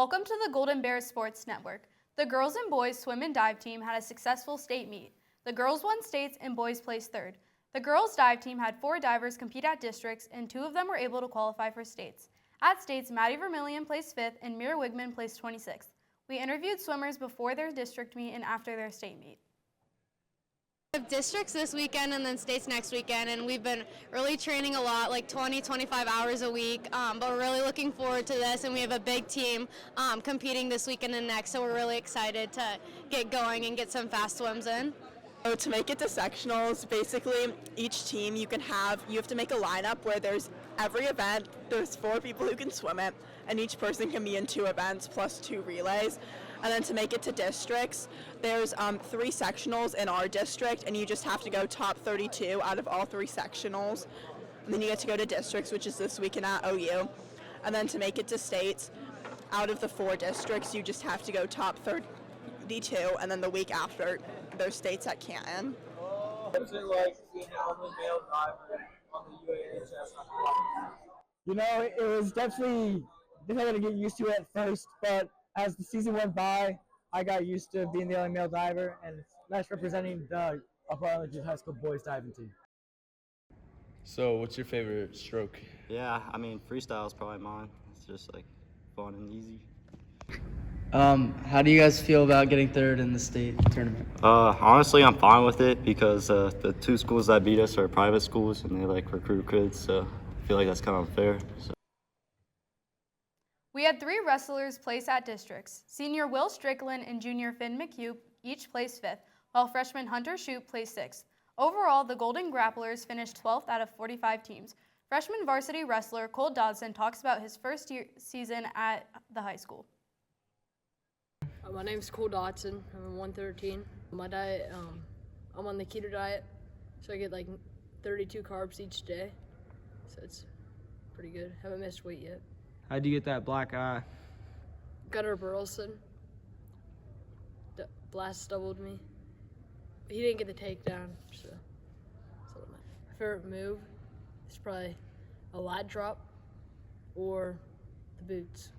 Welcome to the Golden Bears Sports Network. The girls and boys swim and dive team had a successful state meet. The girls won states and boys placed third. The girls dive team had 4 divers compete at districts and 2 of them were able to qualify for states. At states, Maddie Vermillion placed 5th and Mira Wigman placed 26th. We interviewed swimmers before their district meet and after their state meet. We have districts this weekend and then states next weekend, and we've been really training a lot, like 20-25 hours a week, but we're really looking forward to this, and we have a big team competing this weekend and next, so we're really excited to get going and get some fast swims in. So to make it to sectionals, basically each team you have to make a lineup where there's every event, there's 4 people who can swim it, and each person can be in 2 events plus 2 relays. And then to make it to districts, there's 3 sectionals in our district, and you just have to go top 32 out of all 3 sectionals. And then you get to go to districts, which is this weekend at OU. And then to make it to states, out of the 4 districts, you just have to go top 32, and then the week after, there's states at Canton. What's it like being the only male diver on the UAHS? You know, it was definitely difficult to get used to at first, but as the season went by, I got used to being the only male diver, and it's nice representing the Upper Arlington High School boys diving team. So, what's your favorite stroke? Yeah, I mean, freestyle is probably mine. It's just like fun and easy. How do you guys feel about getting third in the state tournament? Honestly, I'm fine with it because the 2 schools that beat us are private schools and they like recruit kids, so I feel like that's kind of unfair. So. We had 3 wrestlers place at districts. Senior Will Strickland and junior Finn McHugh each placed 5th, while freshman Hunter Shoup placed 6th. Overall, the Golden Grapplers finished 12th out of 45 teams. Freshman varsity wrestler Cole Dodson talks about his first season at the high school. My name's Cole Dodson. I'm 113. My diet, I'm on the keto diet, so I get like 32 carbs each day. So it's pretty good. Haven't missed weight yet. How'd you get that black eye? Gunnar Burleson blast doubled me. He didn't get the takedown, so my favorite move is probably a lat drop or the boots.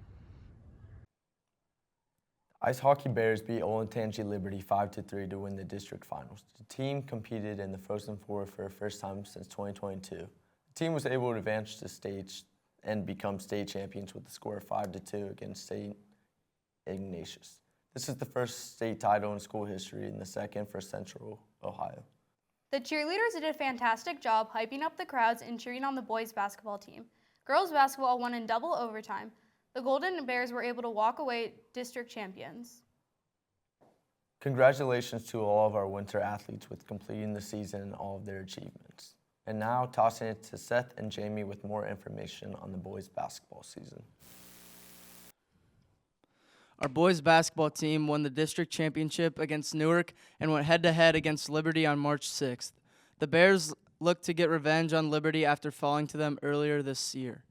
Ice Hockey Bears beat Olentangy Liberty 5-3 to win the district finals. The team competed in the Frozen Four for the first time since 2022. The team was able to advance to state and become state champions with a score of 5-2 against St. Ignatius. This is the first state title in school history and the second for Central Ohio. The cheerleaders did a fantastic job hyping up the crowds and cheering on the boys basketball team. Girls basketball won in double overtime. The Golden Bears were able to walk away district champions. Congratulations to all of our winter athletes with completing the season and all of their achievements. And now, tossing it to Seth and Jamie with more information on the boys basketball season. Our boys basketball team won the district championship against Newark and went head-to-head against Liberty on March 6th. The Bears look to get revenge on Liberty after falling to them earlier this year.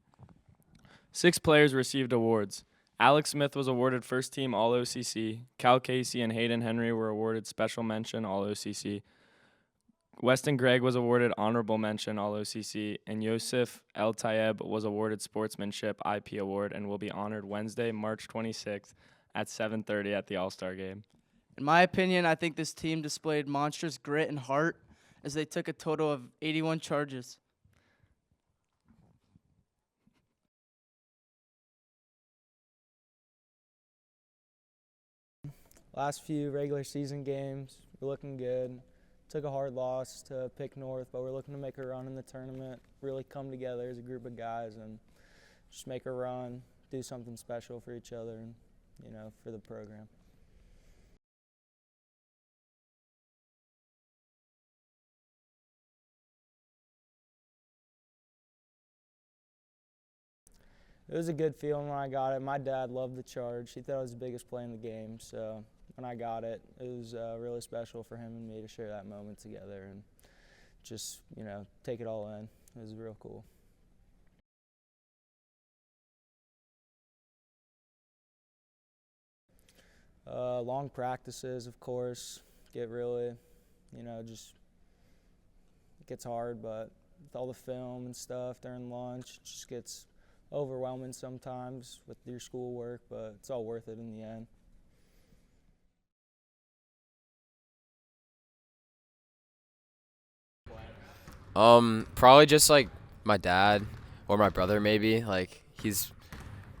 6 players received awards. Alex Smith was awarded First Team All-OCC. Cal Casey and Hayden Henry were awarded Special Mention All-OCC. Weston Gregg was awarded Honorable Mention All-OCC. And Yosef El Tayeb was awarded Sportsmanship IP Award and will be honored Wednesday, March 26th at 7:30 at the All-Star Game. In my opinion, I think this team displayed monstrous grit and heart as they took a total of 81 charges. Last few regular season games, we're looking good. Took a hard loss to Pick North, but we're looking to make a run in the tournament, really come together as a group of guys and just make a run, do something special for each other and, for the program. It was a good feeling when I got it. My dad loved the charge. He thought it was the biggest play in the game, so when I got it, it was really special for him and me to share that moment together and just, take it all in. It was real cool. Long practices, of course, get really, just it gets hard, but with all the film and stuff during lunch, it just gets overwhelming sometimes with your schoolwork, but it's all worth it in the end. Probably just like my dad or my brother maybe. Like he's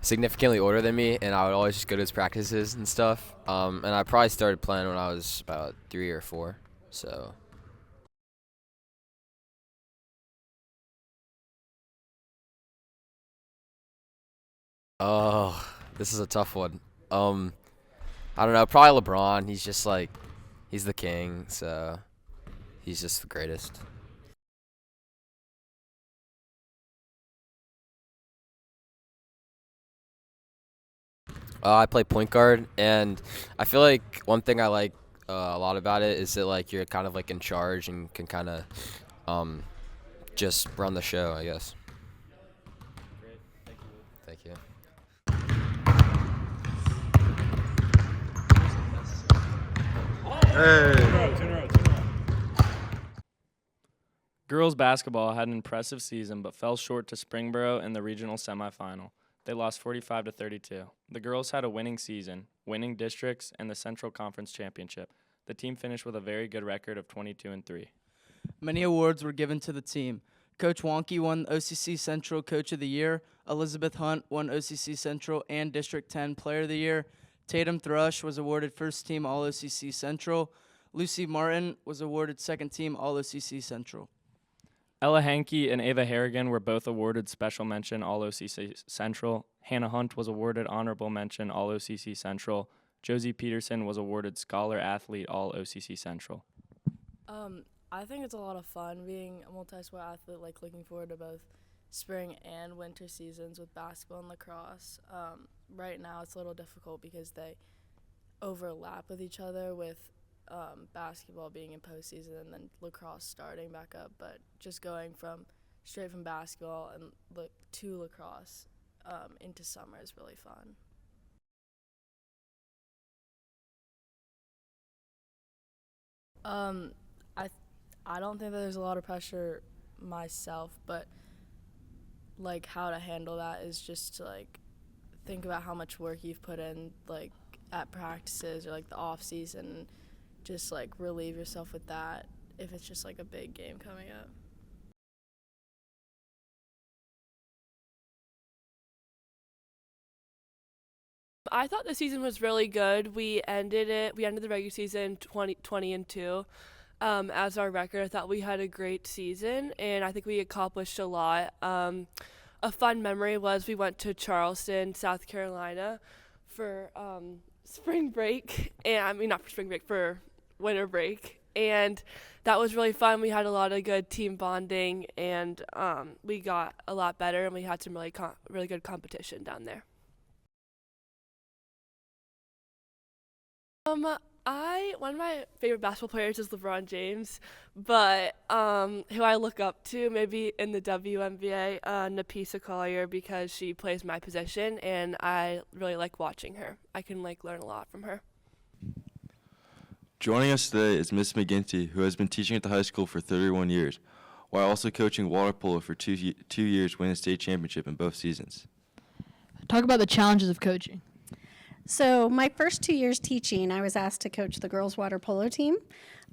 significantly older than me, and I would always just go to his practices and stuff. And I probably started playing when I was about 3 or 4. So. Oh, this is a tough one. I don't know. Probably LeBron. He's just like, he's the king. So he's just the greatest. I play point guard, and I feel like one thing I like a lot about it is that like you're kind of like in charge and can kind of just run the show, I guess. Great. Thank you. Thank you. Girls basketball had an impressive season but fell short to Springboro in the regional semifinal. They lost 45-32. The girls had a winning season, winning districts and the Central Conference Championship. The team finished with a very good record of 22-3. Many awards were given to the team. Coach Wonky won OCC Central Coach of the Year. Elizabeth Hunt won OCC Central and District 10 Player of the Year. Tatum Thrush was awarded First Team All-OCC Central. Lucy Martin was awarded Second Team All-OCC Central. Ella Hankey and Ava Harrigan were both awarded Special Mention All-OCC Central. Hannah Hunt was awarded Honorable Mention All-OCC Central. Josie Peterson was awarded Scholar Athlete All-OCC Central. I think it's a lot of fun being a multi-sport athlete, like looking forward to both spring and winter seasons with basketball and lacrosse. Right now it's a little difficult because they overlap with each other with basketball being in postseason and then lacrosse starting back up, but just going straight from basketball and to lacrosse into summer is really fun. I don't think that there's a lot of pressure myself, but like how to handle that is just to like think about how much work you've put in like at practices or like the off season. Just like relieve yourself with that if it's just like a big game coming up. I thought the season was really good. We ended the regular season 20-2 as our record. I thought we had a great season, and I think we accomplished a lot. A fun memory was we went to Charleston, South Carolina for spring break, and I mean not for spring break, for winter break, and that was really fun. We had a lot of good team bonding, and we got a lot better, and we had some really good competition down there. One of my favorite basketball players is LeBron James, but who I look up to maybe in the WNBA, Napisa Collier, because she plays my position, and I really like watching her. I can learn a lot from her. Joining us today is Miss McGinty, who has been teaching at the high school for 31 years, while also coaching water polo for two years, winning a state championship in both seasons. Talk about the challenges of coaching. So my first 2 years teaching, I was asked to coach the girls' water polo team.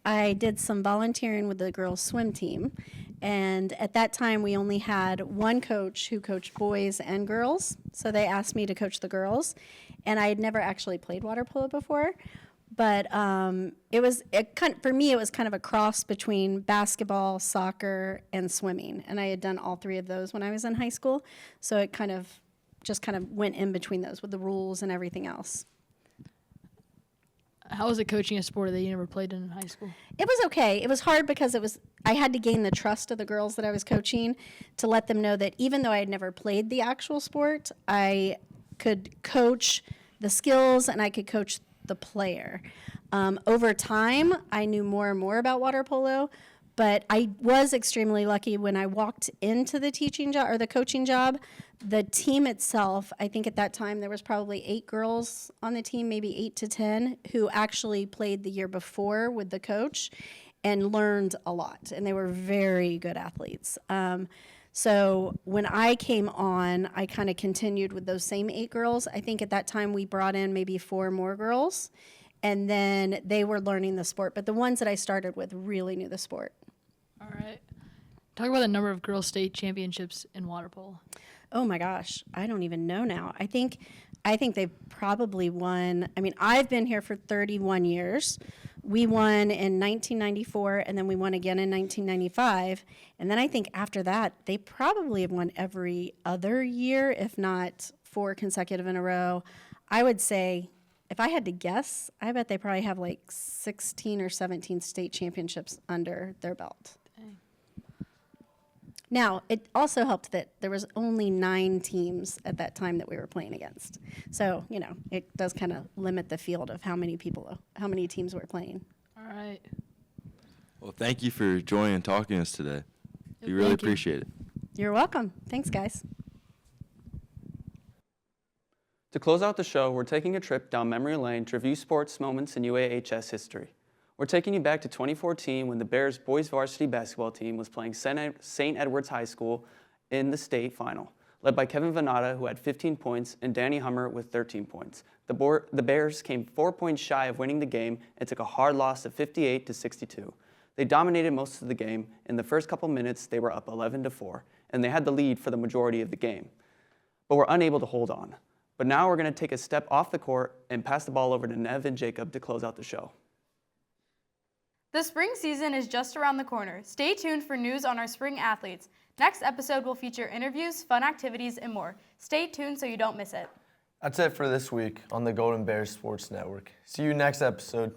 I did some volunteering with the girls' swim team. And at that time, we only had one coach who coached boys and girls. So they asked me to coach the girls. And I had never actually played water polo before. But for me, it was kind of a cross between basketball, soccer, and swimming. And I had done all three of those when I was in high school. So it just kind of went in between those with the rules and everything else. How was it coaching a sport that you never played in high school? It was okay. It was hard because I had to gain the trust of the girls that I was coaching to let them know that even though I had never played the actual sport, I could coach the skills and I could coach the player. Over time, I knew more and more about water polo, but I was extremely lucky when I walked into the teaching job or the coaching job. The team itself, I think at that time there was probably 8 girls on the team, maybe 8 to 10, who actually played the year before with the coach and learned a lot, and they were very good athletes. So when I came on, I kind of continued with those same 8 girls. I think at that time we brought in maybe 4 more girls, and then they were learning the sport. But the ones that I started with really knew the sport. All right. Talk about the number of girls' state championships in water polo. Oh my gosh, I don't even know now. I think they've probably won. I mean, I've been here for 31 years. We won in 1994, and then we won again in 1995. And then I think after that, they probably have won every other year, if not 4 consecutive in a row. I would say, if I had to guess, I bet they probably have like 16 or 17 state championships under their belt. Dang. Now, it also helped that there was only 9 teams at that time that we were playing against. So, you know, it does kind of limit the field of how many teams we're playing. All right. Well, thank you for joining and talking to us today. We really Thank you. appreciate it. You're welcome. Thanks, guys. To close out the show, we're taking a trip down memory lane to review sports moments in UAHS history. We're taking you back to 2014 when the Bears boys varsity basketball team was playing St. Edward's High School in the state final, led by Kevin Venata, who had 15 points, and Danny Hummer with 13 points. The Bears came 4 points shy of winning the game and took a hard loss of 58-62. They dominated most of the game. In the first couple minutes, they were up 11-4, and they had the lead for the majority of the game, but were unable to hold on. But now we're going to take a step off the court and pass the ball over to Nev and Jacob to close out the show. The spring season is just around the corner. Stay tuned for news on our spring athletes. Next episode will feature interviews, fun activities, and more. Stay tuned so you don't miss it. That's it for this week on the Golden Bears Sports Network. See you next episode.